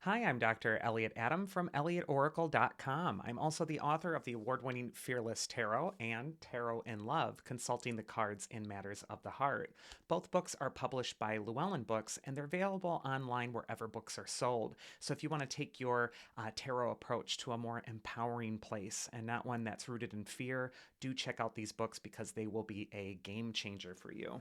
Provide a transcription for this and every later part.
Hi, I'm Dr. Elliot Adam from ElliotOracle.com. I'm also the author of the award winning Fearless Tarot and Tarot in Love, Consulting the Cards in Matters of the Heart. Both books are published by Llewellyn Books and they're available online wherever books are sold. So if you want to take your tarot approach to a more empowering place and not one that's rooted in fear, do check out these books because they will be a game changer for you.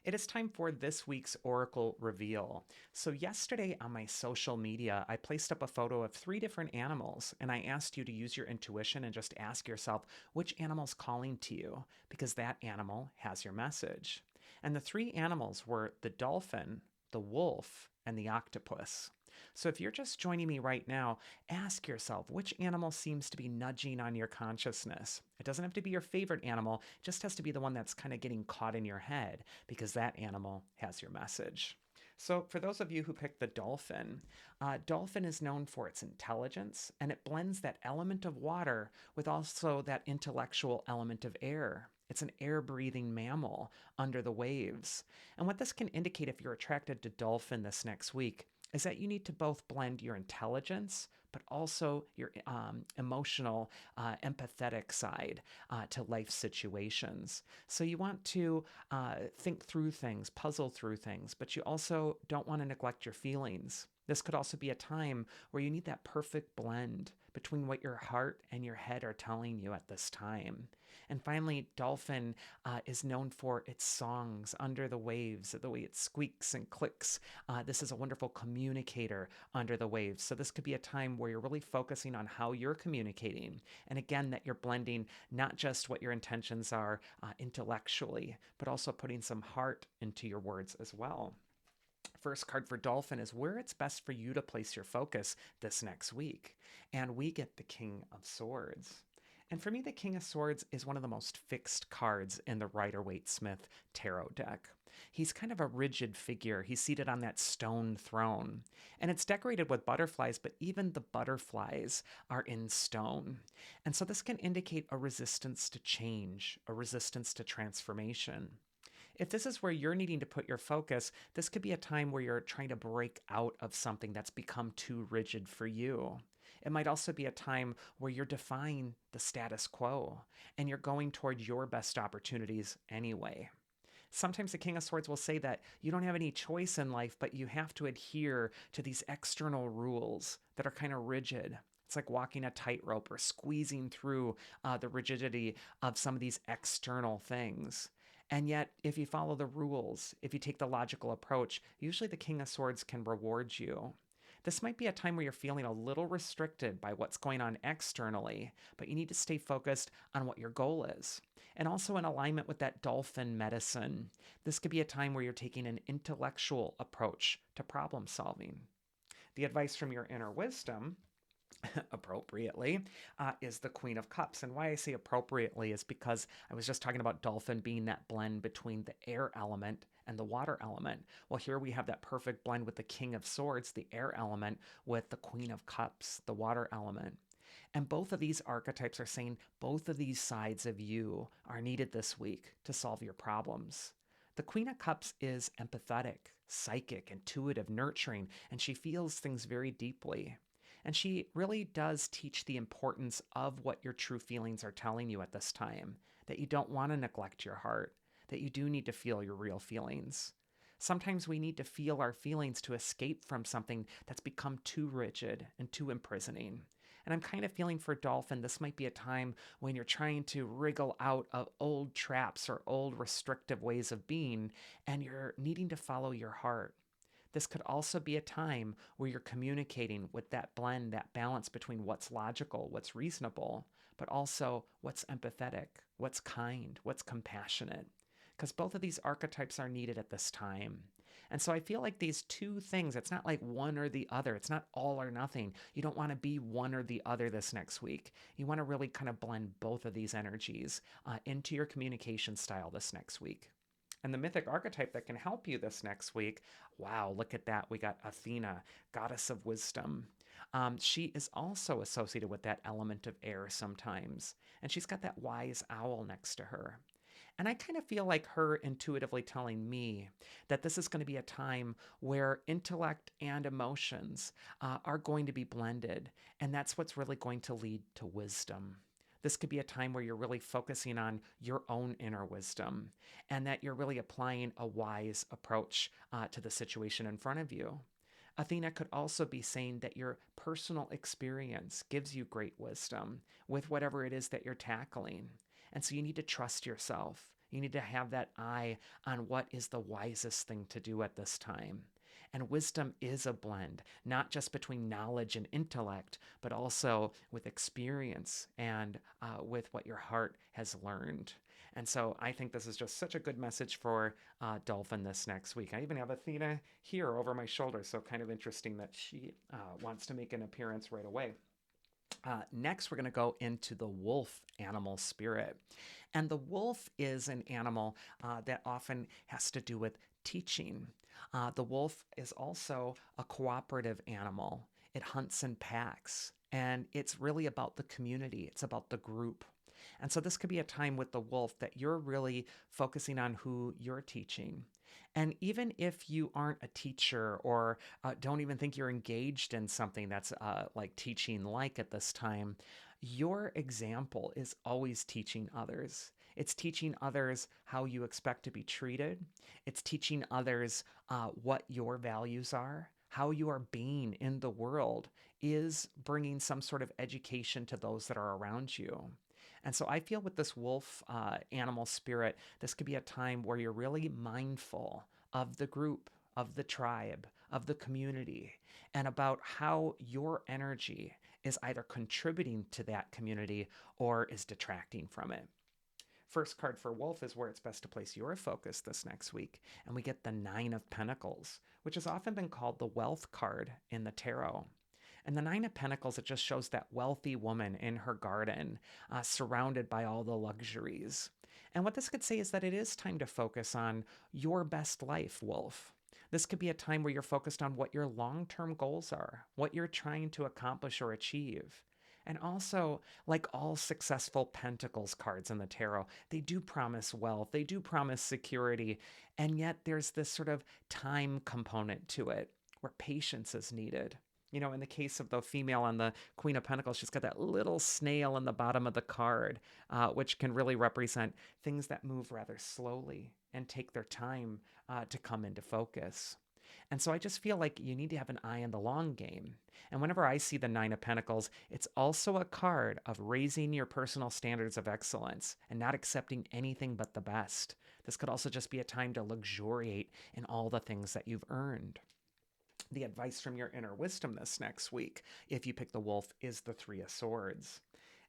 It is time for this week's Oracle Reveal. So, yesterday on my social media, I placed up a photo of three different animals, and I asked you to use your intuition and just ask yourself which animal's calling to you, because that animal has your message. And the three animals were the dolphin, the wolf, and the octopus. So, if you're just joining me right now, ask yourself which animal seems to be nudging on your consciousness. It doesn't have to be your favorite animal, it just has to be the one that's kind of getting caught in your head because that animal has your message. So, for those of you who picked the dolphin, dolphin is known for its intelligence and it blends that element of water with also that intellectual element of air. It's an air breathing mammal under the waves. And what this can indicate if you're attracted to dolphin this next week is that you need to both blend your intelligence but also your emotional, empathetic side to life situations. So you want to think through things, puzzle through things, but you also don't want to neglect your feelings. This could also be a time where you need that perfect blend between what your heart and your head are telling you at this time. And finally, dolphin is known for its songs under the waves, the way it squeaks and clicks. This is a wonderful communicator under the waves. So this could be a time where you're really focusing on how you're communicating. And again, that you're blending not just what your intentions are intellectually, but also putting some heart into your words as well. First card for Dolphin is where it's best for you to place your focus this next week. And we get the King of Swords. And for me, the King of Swords is one of the most fixed cards in the Rider-Waite-Smith tarot deck. He's kind of a rigid figure. He's seated on that stone throne. And it's decorated with butterflies, but even the butterflies are in stone. And so this can indicate a resistance to change, a resistance to transformation. If this is where you're needing to put your focus, this could be a time where you're trying to break out of something that's become too rigid for you. It might also be a time where you're defying the status quo and you're going toward your best opportunities anyway. Sometimes the King of Swords will say that you don't have any choice in life, but you have to adhere to these external rules that are kind of rigid. It's like walking a tightrope or squeezing through the rigidity of some of these external things. And yet, if you follow the rules, if you take the logical approach, usually the King of Swords can reward you. This might be a time where you're feeling a little restricted by what's going on externally, but you need to stay focused on what your goal is. And also in alignment with that dolphin medicine, this could be a time where you're taking an intellectual approach to problem solving. The advice from your inner wisdom appropriately, is the Queen of Cups. And why I say appropriately is because I was just talking about dolphin being that blend between the air element and the water element. Well, here we have that perfect blend with the King of Swords, the air element, with the Queen of Cups, the water element. And both of these archetypes are saying both of these sides of you are needed this week to solve your problems. The Queen of Cups is empathetic, psychic, intuitive, nurturing, and she feels things very deeply. And she really does teach the importance of what your true feelings are telling you at this time, that you don't want to neglect your heart, that you do need to feel your real feelings. Sometimes we need to feel our feelings to escape from something that's become too rigid and too imprisoning. And I'm kind of feeling for Dolphin, this might be a time when you're trying to wriggle out of old traps or old restrictive ways of being, and you're needing to follow your heart. This could also be a time where you're communicating with that blend, that balance between what's logical, what's reasonable, but also what's empathetic, what's kind, what's compassionate. Because both of these archetypes are needed at this time. And so I feel like these two things, it's not like one or the other. It's not all or nothing. You don't want to be one or the other this next week. You want to really kind of blend both of these energies into your communication style this next week. And the mythic archetype that can help you this next week, wow, look at that. We got Athena, goddess of wisdom. She is also associated with that element of air sometimes. And she's got that wise owl next to her. And I kind of feel like her intuitively telling me that this is going to be a time where intellect and emotions are going to be blended. And that's what's really going to lead to wisdom. This could be a time where you're really focusing on your own inner wisdom and that you're really applying a wise approach to the situation in front of you. Athena could also be saying that your personal experience gives you great wisdom with whatever it is that you're tackling. And so you need to trust yourself. You need to have that eye on what is the wisest thing to do at this time. And wisdom is a blend, not just between knowledge and intellect, but also with experience and with what your heart has learned. And so I think this is just such a good message for Dolphin this next week. I even have Athena here over my shoulder, so kind of interesting that she wants to make an appearance right away. Next, we're going to go into the wolf animal spirit. And the wolf is an animal that often has to do with teaching. The wolf is also a cooperative animal. It hunts in packs, and it's really about the community, it's about the group. And so, this could be a time with the wolf that you're really focusing on who you're teaching. And even if you aren't a teacher or don't even think you're engaged in something that's like teaching like at this time, your example is always teaching others. It's teaching others how you expect to be treated. It's teaching others what your values are, how you are being in the world is bringing some sort of education to those that are around you. And so I feel with this wolf animal spirit, this could be a time where you're really mindful of the group, of the tribe, of the community, and about how your energy is either contributing to that community or is detracting from it. First card for Wolf is where it's best to place your focus this next week. And we get the Nine of Pentacles, which has often been called the wealth card in the tarot. And the Nine of Pentacles, it just shows that wealthy woman in her garden, surrounded by all the luxuries. And what this could say is that it is time to focus on your best life, Wolf. This could be a time where you're focused on what your long term goals are, what you're trying to accomplish or achieve. And also, like all successful pentacles cards in the tarot, they do promise wealth, they do promise security, and yet there's this sort of time component to it where patience is needed. You know, in the case of the female on the Queen of Pentacles, she's got that little snail in the bottom of the card, which can really represent things that move rather slowly and take their time to come into focus. And so I just feel like you need to have an eye on the long game. And whenever I see the Nine of Pentacles, it's also a card of raising your personal standards of excellence and not accepting anything but the best. This could also just be a time to luxuriate in all the things that you've earned. The advice from your inner wisdom this next week, if you pick the wolf, is the Three of Swords.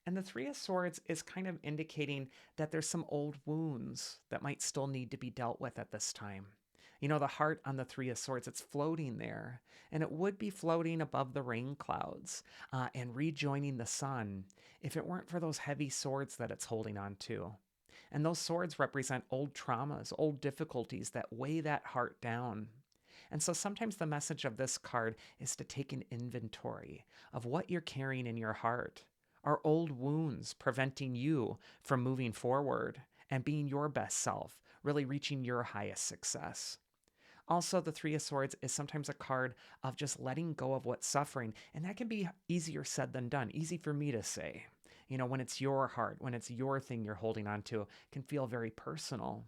And the Three of Swords is kind of indicating that there's some old wounds that might still need to be dealt with at this time. You know, the heart on the Three of Swords, it's floating there, and it would be floating above the rain clouds and rejoining the sun if it weren't for those heavy swords that it's holding on to. And those swords represent old traumas, old difficulties that weigh that heart down. And so sometimes the message of this card is to take an inventory of what you're carrying in your heart. Are old wounds preventing you from moving forward and being your best self, really reaching your highest success? Also, the Three of Swords is sometimes a card of just letting go of what's suffering. And that can be easier said than done, easy for me to say. You know, when it's your heart, when it's your thing you're holding on to, it can feel very personal.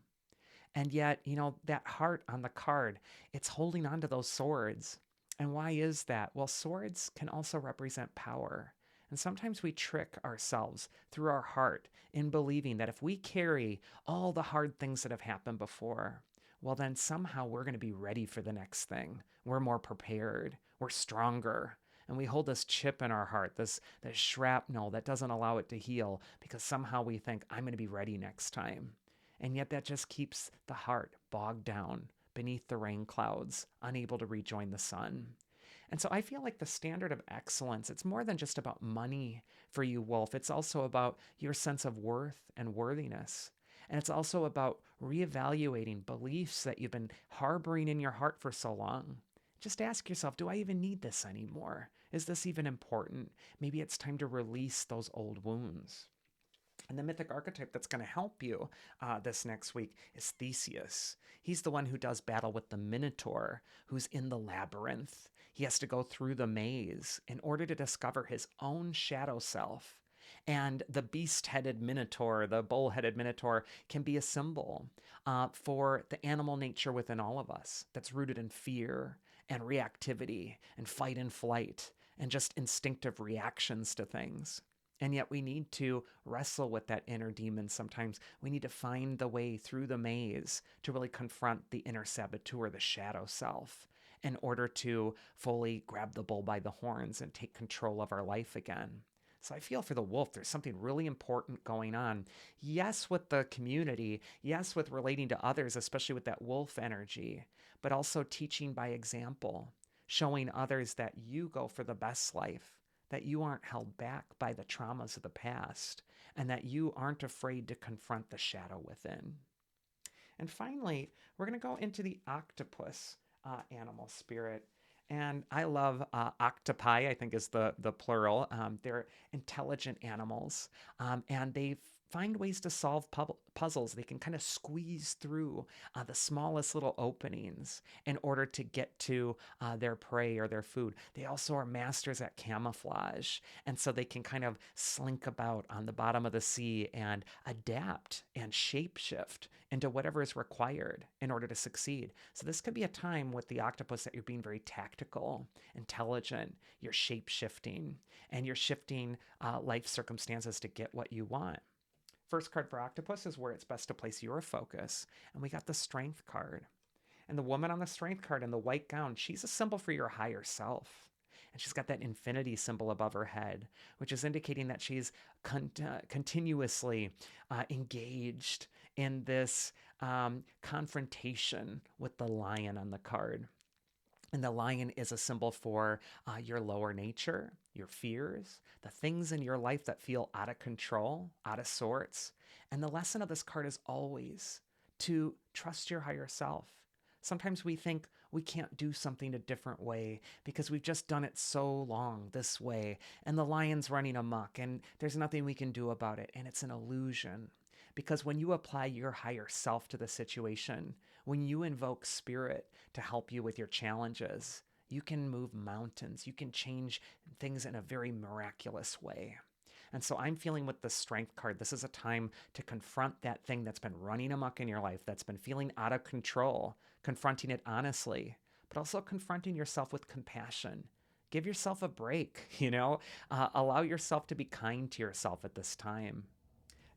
And yet, you know, that heart on the card, it's holding on to those swords. And why is that? Well, swords can also represent power. And sometimes we trick ourselves through our heart in believing that if we carry all the hard things that have happened before, well, then somehow we're going to be ready for the next thing. We're more prepared. We're stronger. And we hold this chip in our heart, this shrapnel that doesn't allow it to heal because somehow we think, I'm going to be ready next time. And yet that just keeps the heart bogged down beneath the rain clouds, unable to rejoin the sun. And so I feel like the standard of excellence, it's more than just about money for you, Wolf. It's also about your sense of worth and worthiness. And it's also about reevaluating beliefs that you've been harboring in your heart for so long. Just ask yourself, do I even need this anymore? Is this even important? Maybe it's time to release those old wounds. And the mythic archetype that's going to help you this next week is Theseus. He's the one who does battle with the Minotaur, who's in the labyrinth. He has to go through the maze in order to discover his own shadow self. And the beast headed Minotaur, the bull headed Minotaur, can be a symbol for the animal nature within all of us that's rooted in fear and reactivity and fight and flight and just instinctive reactions to things. And yet we need to wrestle with that inner demon sometimes. We need to find the way through the maze to really confront the inner saboteur, the shadow self, in order to fully grab the bull by the horns and take control of our life again. So I feel for the wolf, there's something really important going on. Yes, with the community, yes, with relating to others, especially with that wolf energy, but also teaching by example, showing others that you go for the best life, that you aren't held back by the traumas of the past, and that you aren't afraid to confront the shadow within. And finally, we're going to go into the octopus animal spirit. And I love octopi, I think is the plural. They're intelligent animals, and they find ways to solve puzzles. They can kind of squeeze through the smallest little openings in order to get to their prey or their food. They also are masters at camouflage, and so they can kind of slink about on the bottom of the sea and adapt and shapeshift into whatever is required in order to succeed. So this could be a time with the octopus that you're being very tactical, intelligent, you're shape-shifting, and you're shifting life circumstances to get what you want. First card for octopus is where it's best to place your focus. And we got the strength card. And the woman on the strength card in the white gown, she's a symbol for your higher self. And she's got that infinity symbol above her head, which is indicating that she's continuously engaged in this confrontation with the lion on the card. And the lion is a symbol for your lower nature, your fears, the things in your life that feel out of control, out of sorts. And the lesson of this card is always to trust your higher self. Sometimes we think we can't do something a different way because we've just done it so long this way, and the lion's running amok, and there's nothing we can do about it, and it's an illusion. Because when you apply your higher self to the situation, when you invoke spirit to help you with your challenges, you can move mountains. You can change things in a very miraculous way. And so I'm feeling with the strength card, this is a time to confront that thing that's been running amok in your life, that's been feeling out of control, confronting it honestly, but also confronting yourself with compassion. Give yourself a break, allow yourself to be kind to yourself at this time.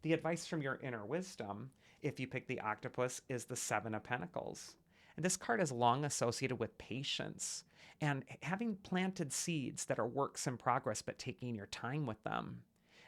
The advice from your inner wisdom, if you pick the octopus, is the Seven of Pentacles. And this card is long associated with patience and having planted seeds that are works in progress, but taking your time with them.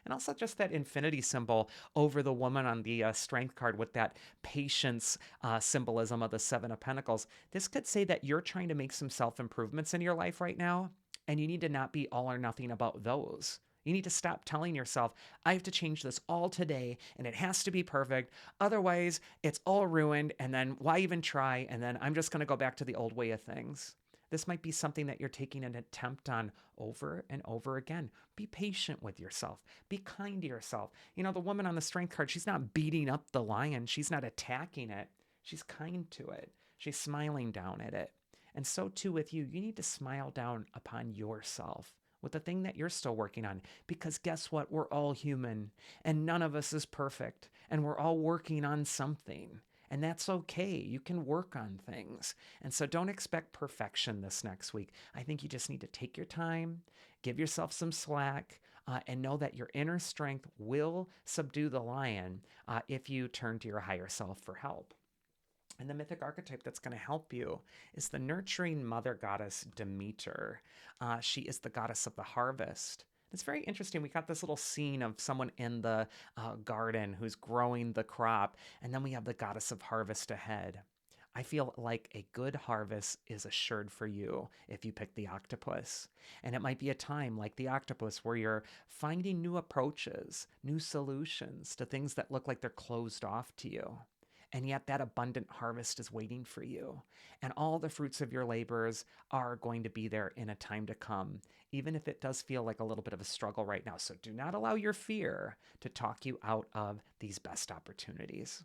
And also just that infinity symbol over the woman on the strength card with that patience symbolism of the Seven of Pentacles. This could say that you're trying to make some self-improvements in your life right now, and you need to not be all or nothing about those. You need to stop telling yourself, I have to change this all today and it has to be perfect. Otherwise, it's all ruined. And then why even try? And then I'm just going to go back to the old way of things. This might be something that you're taking an attempt on over and over again. Be patient with yourself. Be kind to yourself. The woman on the strength card, she's not beating up the lion. She's not attacking it. She's kind to it. She's smiling down at it. And so too with you. You need to smile down upon yourself with the thing that you're still working on. Because guess what? We're all human and none of us is perfect. And we're all working on something. And that's okay. You can work on things. And so don't expect perfection this next week. I think you just need to take your time, give yourself some slack, and know that your inner strength will subdue the lion if you turn to your higher self for help. And the mythic archetype that's going to help you is the nurturing mother goddess Demeter. She is the goddess of the harvest. It's very interesting. We got this little scene of someone in the garden who's growing the crop, and then we have the goddess of harvest ahead. I feel like a good harvest is assured for you if you pick the octopus. And it might be a time like the octopus where you're finding new approaches, new solutions to things that look like they're closed off to you. And yet that abundant harvest is waiting for you. And all the fruits of your labors are going to be there in a time to come, even if it does feel like a little bit of a struggle right now. So do not allow your fear to talk you out of these best opportunities.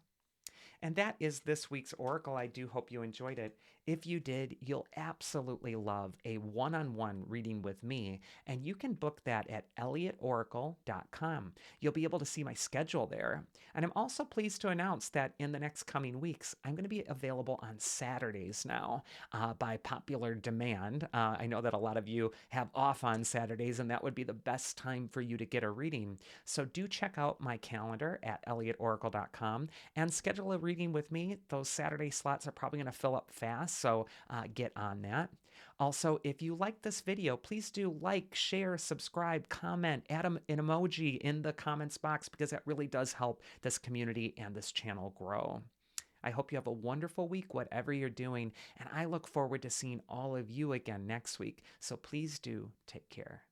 And that is this week's Oracle. I do hope you enjoyed it. If you did, you'll absolutely love a one-on-one reading with me, and you can book that at elliotoracle.com. You'll be able to see my schedule there. And I'm also pleased to announce that in the next coming weeks, I'm going to be available on Saturdays now by popular demand. I know that a lot of you have off on Saturdays, and that would be the best time for you to get a reading. So do check out my calendar at elliotoracle.com and schedule a reading with me. Those Saturday slots are probably going to fill up fast, so get on that. Also, if you like this video, please do like, share, subscribe, comment, add an emoji in the comments box, because that really does help this community and this channel grow. I hope you have a wonderful week, whatever you're doing, and I look forward to seeing all of you again next week. So please do take care.